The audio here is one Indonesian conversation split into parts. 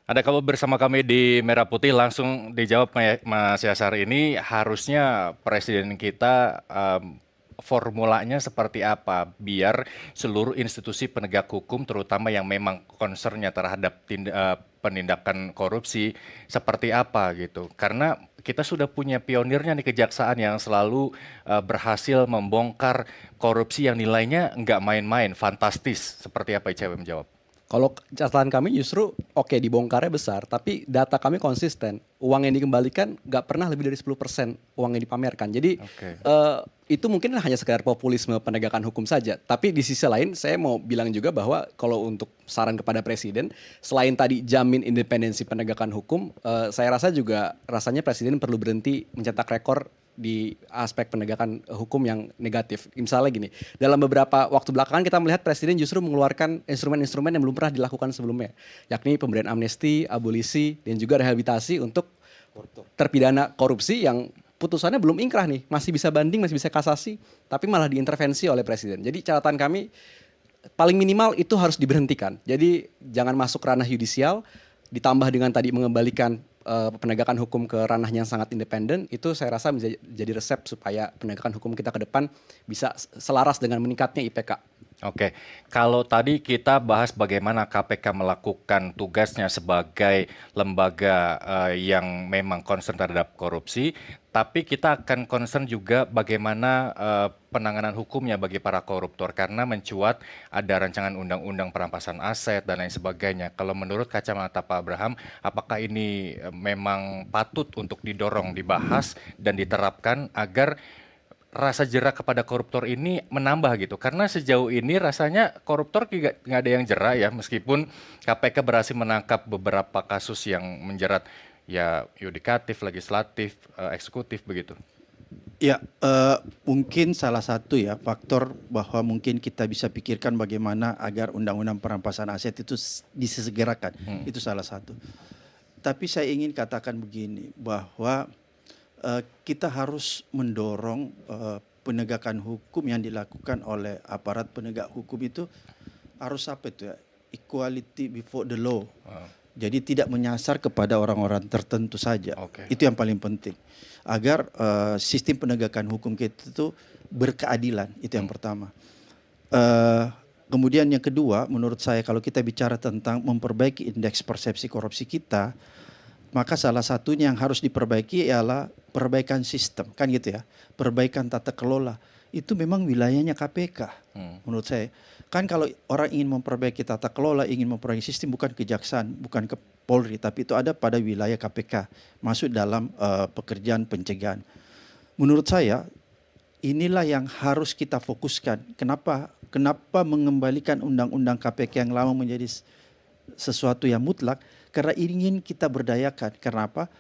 Ada kabar bersama kami di Merah Putih, langsung dijawab Mas Yasar. Ini harusnya presiden kita formulanya seperti apa biar seluruh institusi penegak hukum terutama yang memang concernnya terhadap penindakan korupsi seperti apa gitu. Karena kita sudah punya pionirnya nih kejaksaan yang selalu berhasil membongkar korupsi yang nilainya nggak main-main, fantastis. Seperti apa ICW menjawab? Kalau catatan kami justru oke dibongkarnya besar, tapi data kami konsisten. Uang yang dikembalikan nggak pernah lebih dari 10% uang yang dipamerkan. Jadi Oke. itu mungkin hanya sekedar populisme penegakan hukum saja. Tapi di sisi lain saya mau bilang juga bahwa kalau untuk saran kepada presiden, selain tadi jamin independensi penegakan hukum, saya rasa juga rasanya presiden perlu berhenti mencetak rekor di aspek penegakan hukum yang negatif. Misalnya gini, dalam beberapa waktu belakangan kita melihat presiden justru mengeluarkan instrumen-instrumen yang belum pernah dilakukan sebelumnya, yakni pemberian amnesti, abolisi, dan juga rehabilitasi untuk terpidana korupsi yang putusannya belum ingkrah nih, masih bisa banding, masih bisa kasasi, tapi malah diintervensi oleh presiden. Jadi catatan kami paling minimal itu harus diberhentikan. Jadi jangan masuk ranah yudisial, ditambah dengan tadi mengembalikan penegakan hukum ke ranah yang sangat independen, itu saya rasa bisa jadi resep supaya penegakan hukum kita ke depan bisa selaras dengan meningkatnya IPK. Oke, kalau tadi kita bahas bagaimana KPK melakukan tugasnya sebagai lembaga yang memang concern terhadap korupsi, tapi kita akan concern juga bagaimana penanganan hukumnya bagi para koruptor karena mencuat ada rancangan undang-undang perampasan aset dan lain sebagainya. Kalau menurut kacamata Pak Abraham, apakah ini memang patut untuk didorong, dibahas dan diterapkan agar rasa jerak kepada koruptor ini menambah gitu karena sejauh ini rasanya koruptor nggak ada yang jerak ya meskipun KPK berhasil menangkap beberapa kasus yang menjerat ya yudikatif, legislatif, eksekutif begitu. Ya, mungkin salah satu ya faktor bahwa mungkin kita bisa pikirkan bagaimana agar undang-undang perampasan aset itu disegerakan. Itu salah satu. Tapi saya ingin katakan begini, bahwa kita harus mendorong penegakan hukum yang dilakukan oleh aparat penegak hukum itu harus apa itu ya, equality before the law. Jadi tidak menyasar kepada orang-orang tertentu saja. Oke. Itu yang paling penting. Agar sistem penegakan hukum kita itu berkeadilan, itu yang pertama. Kemudian yang kedua, menurut saya kalau kita bicara tentang memperbaiki indeks persepsi korupsi kita, maka salah satunya yang harus diperbaiki ialah perbaikan sistem, kan gitu ya. Perbaikan tata kelola. Itu memang wilayahnya KPK, menurut saya. Kan kalau orang ingin memperbaiki tata kelola, ingin memperbaiki sistem, bukan kejaksaan, bukan ke Polri, tapi itu ada pada wilayah KPK, masuk dalam pekerjaan pencegahan. Menurut saya, inilah yang harus kita fokuskan. Kenapa mengembalikan undang-undang KPK yang lama menjadi sesuatu yang mutlak? Karena ingin kita berdayakan. Kenapa?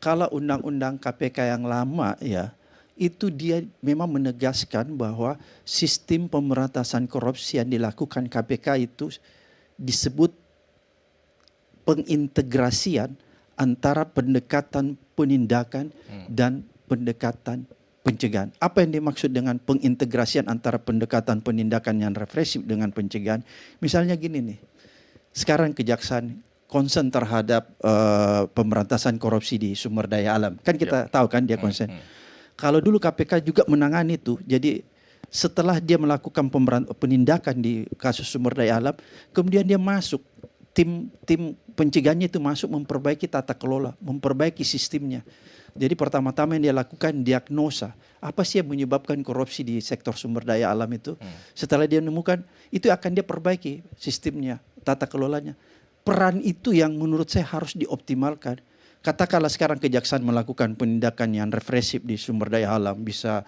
Kalau undang-undang KPK yang lama ya, itu dia memang menegaskan bahwa sistem pemberantasan korupsi yang dilakukan KPK itu disebut pengintegrasian antara pendekatan penindakan dan pendekatan pencegahan. Apa yang dimaksud dengan pengintegrasian antara pendekatan penindakan yang represif dengan pencegahan? Misalnya gini nih, sekarang kejaksaan concern terhadap pemberantasan korupsi di sumber daya alam. Kan kita tahu kan dia concern. Kalau dulu KPK juga menangani itu, jadi setelah dia melakukan penindakan di kasus sumber daya alam, kemudian dia masuk, tim pencegahannya itu masuk memperbaiki tata kelola, memperbaiki sistemnya. Jadi pertama-tama yang dia lakukan diagnosa, apa sih yang menyebabkan korupsi di sektor sumber daya alam itu. Setelah dia menemukan, itu akan dia perbaiki sistemnya, tata kelolanya. Peran itu yang menurut saya harus dioptimalkan. Katakanlah sekarang kejaksaan melakukan penindakan yang represif di sumber daya alam, bisa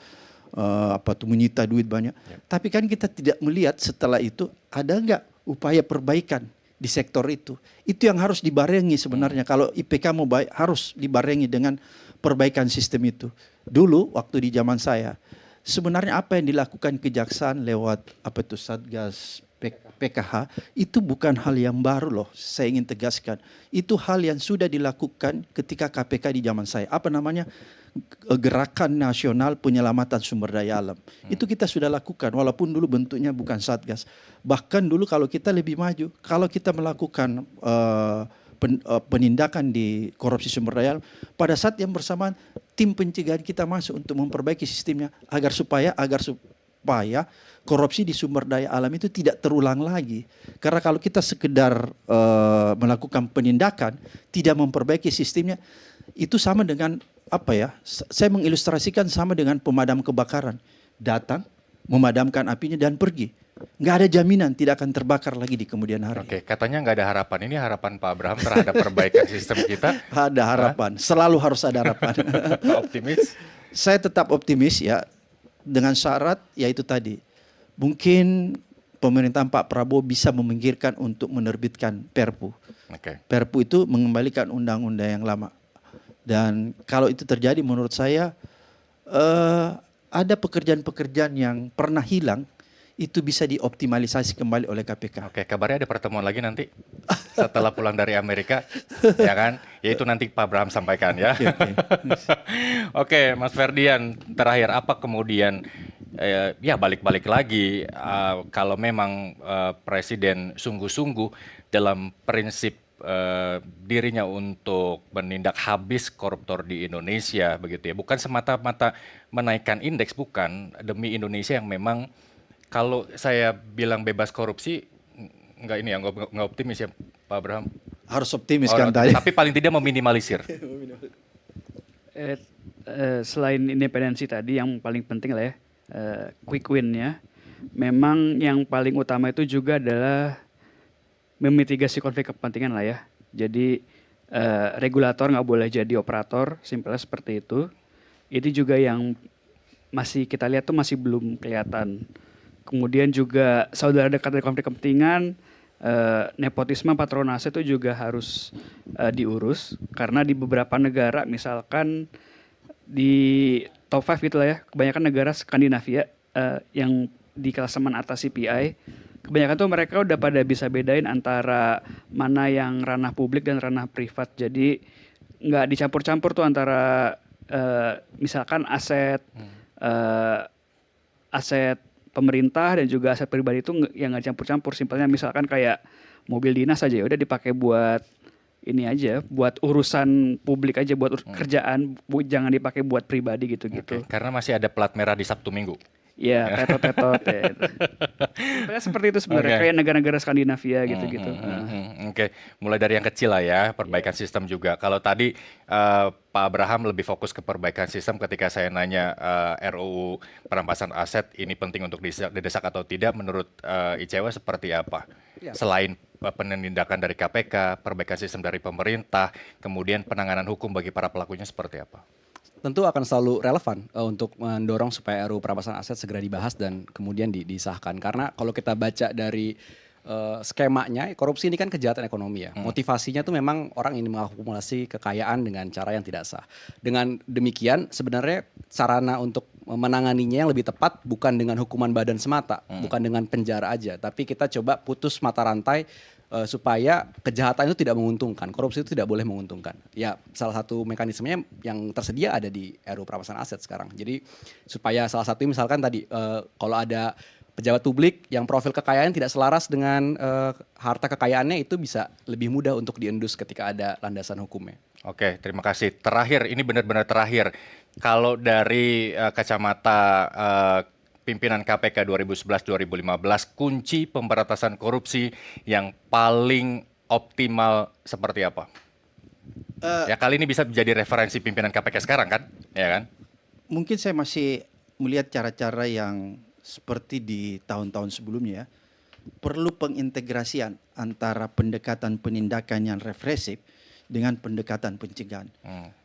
menyita duit banyak. Tapi kan kita tidak melihat setelah itu ada nggak upaya perbaikan di sektor itu. Itu yang harus dibarengi sebenarnya. Kalau IPK mau baik harus dibarengi dengan perbaikan sistem itu. Dulu waktu di zaman saya, sebenarnya apa yang dilakukan kejaksaan lewat Satgas PKH itu bukan hal yang baru loh, saya ingin tegaskan. Itu hal yang sudah dilakukan ketika KPK di zaman saya. Apa namanya? Gerakan Nasional Penyelamatan Sumber Daya Alam. Itu kita sudah lakukan, walaupun dulu bentuknya bukan Satgas. Bahkan dulu kalau kita lebih maju, kalau kita melakukan penindakan di korupsi sumber daya alam, pada saat yang bersamaan tim pencegahan kita masuk untuk memperbaiki sistemnya supaya korupsi di sumber daya alam itu tidak terulang lagi. Karena kalau kita sekedar melakukan penindakan, tidak memperbaiki sistemnya, itu sama dengan apa ya? Saya mengilustrasikan sama dengan pemadam kebakaran. Datang, memadamkan apinya dan pergi. Nggak ada jaminan tidak akan terbakar lagi di kemudian hari. Oke, katanya nggak ada harapan. Ini harapan Pak Abraham terhadap perbaikan sistem kita. Ada harapan, selalu harus ada harapan. Optimis? Saya tetap optimis ya, dengan syarat yaitu tadi, mungkin pemerintahan Pak Prabowo bisa memikirkan untuk menerbitkan Perpu. Oke. Perpu itu mengembalikan undang-undang yang lama. Dan kalau itu terjadi menurut saya ada pekerjaan-pekerjaan yang pernah hilang itu bisa dioptimalisasi kembali oleh KPK. Oke, kabarnya ada pertemuan lagi nanti setelah pulang dari Amerika, ya kan? Yaitu nanti Pak Abraham sampaikan ya. Oke, Mas Ferdian, terakhir apa kemudian ya balik-balik lagi kalau memang Presiden sungguh-sungguh dalam prinsip dirinya untuk menindak habis koruptor di Indonesia begitu ya, bukan semata-mata menaikkan indeks, bukan, demi Indonesia yang memang kalau saya bilang bebas korupsi nggak ini ya, nggak optimis ya Pak Abraham. Harus optimis kan tadi. Tapi paling tidak meminimalisir. Selain independensi tadi yang paling penting lah ya, quick win-nya, memang yang paling utama itu juga adalah memitigasi konflik kepentingan lah ya. Jadi regulator nggak boleh jadi operator, simpelnya seperti itu. Itu juga yang masih kita lihat tuh masih belum kelihatan. Kemudian juga saudara dekat dari konflik kepentingan, nepotisme, patronase itu juga harus diurus. Karena di beberapa negara, misalkan di top 5 gitu lah ya, kebanyakan negara Skandinavia yang di klasemen atas CPI, kebanyakan tuh mereka udah pada bisa bedain antara mana yang ranah publik dan ranah privat. Jadi nggak dicampur-campur tuh antara misalkan aset pemerintah dan juga aset pribadi itu yang nggak campur-campur. Simpelnya misalkan kayak mobil dinas aja ya udah dipakai buat ini aja, buat urusan publik aja, buat kerjaan, jangan dipakai buat pribadi gitu-gitu. Oke, karena masih ada plat merah di Sabtu Minggu. Iya, tetot-tetot ya. Simpelnya seperti itu sebenarnya, kayak negara-negara Skandinavia gitu-gitu. Oke, mulai dari yang kecil lah ya, perbaikan sistem juga. Kalau tadi Pak Abraham lebih fokus ke perbaikan sistem ketika saya nanya RUU perampasan aset ini penting untuk didesak atau tidak, menurut Icw seperti apa? Ya. Selain penindakan dari KPK, perbaikan sistem dari pemerintah, kemudian penanganan hukum bagi para pelakunya seperti apa? Tentu akan selalu relevan untuk mendorong supaya RUU perampasan aset segera dibahas dan kemudian disahkan. Karena kalau kita baca dari skemanya, korupsi ini kan kejahatan ekonomi ya. Motivasinya tuh memang orang ingin mengakumulasi kekayaan dengan cara yang tidak sah. Dengan demikian sebenarnya sarana untuk menanganinya yang lebih tepat bukan dengan hukuman badan semata, bukan dengan penjara aja, tapi kita coba putus mata rantai supaya kejahatan itu tidak menguntungkan, korupsi itu tidak boleh menguntungkan. Ya, salah satu mekanismenya yang tersedia ada di RUU perampasan aset sekarang. Jadi supaya salah satu misalkan tadi kalau ada pejabat publik yang profil kekayaan tidak selaras dengan harta kekayaannya, itu bisa lebih mudah untuk diendus ketika ada landasan hukumnya. Oke, terima kasih. Terakhir, ini benar-benar terakhir. Kalau dari kacamata pimpinan KPK 2011-2015, kunci pemberantasan korupsi yang paling optimal seperti apa? Ya kali ini bisa menjadi referensi pimpinan KPK sekarang kan? Ya kan? Mungkin saya masih melihat cara-cara yang seperti di tahun-tahun sebelumnya. Perlu pengintegrasian antara pendekatan penindakan yang represif dengan pendekatan pencegahan.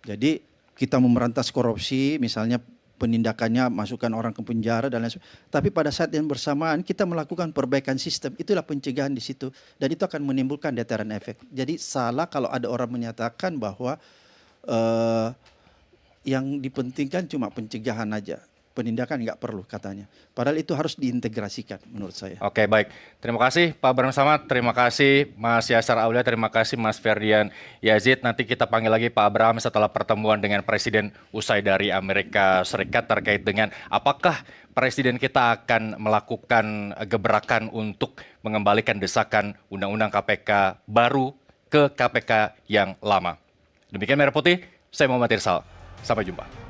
Jadi kita memberantas korupsi, misalnya penindakannya masukkan orang ke penjara dan lain sebagainya. Tapi pada saat yang bersamaan kita melakukan perbaikan sistem, itulah pencegahan di situ, dan itu akan menimbulkan deteran efek. Jadi salah kalau ada orang menyatakan bahwa yang dipentingkan cuma pencegahan aja, penindakan nggak perlu katanya. Padahal itu harus diintegrasikan menurut saya. Oke, baik. Terima kasih Pak Abraham Samad, terima kasih Mas Yasar Aulia, terima kasih Mas Ferdian Yazid. Nanti kita panggil lagi Pak Abraham setelah pertemuan dengan Presiden usai dari Amerika Serikat terkait dengan apakah Presiden kita akan melakukan gebrakan untuk mengembalikan desakan Undang-Undang KPK baru ke KPK yang lama. Demikian Merah Putih, saya Muhammad Irsal. Sampai jumpa.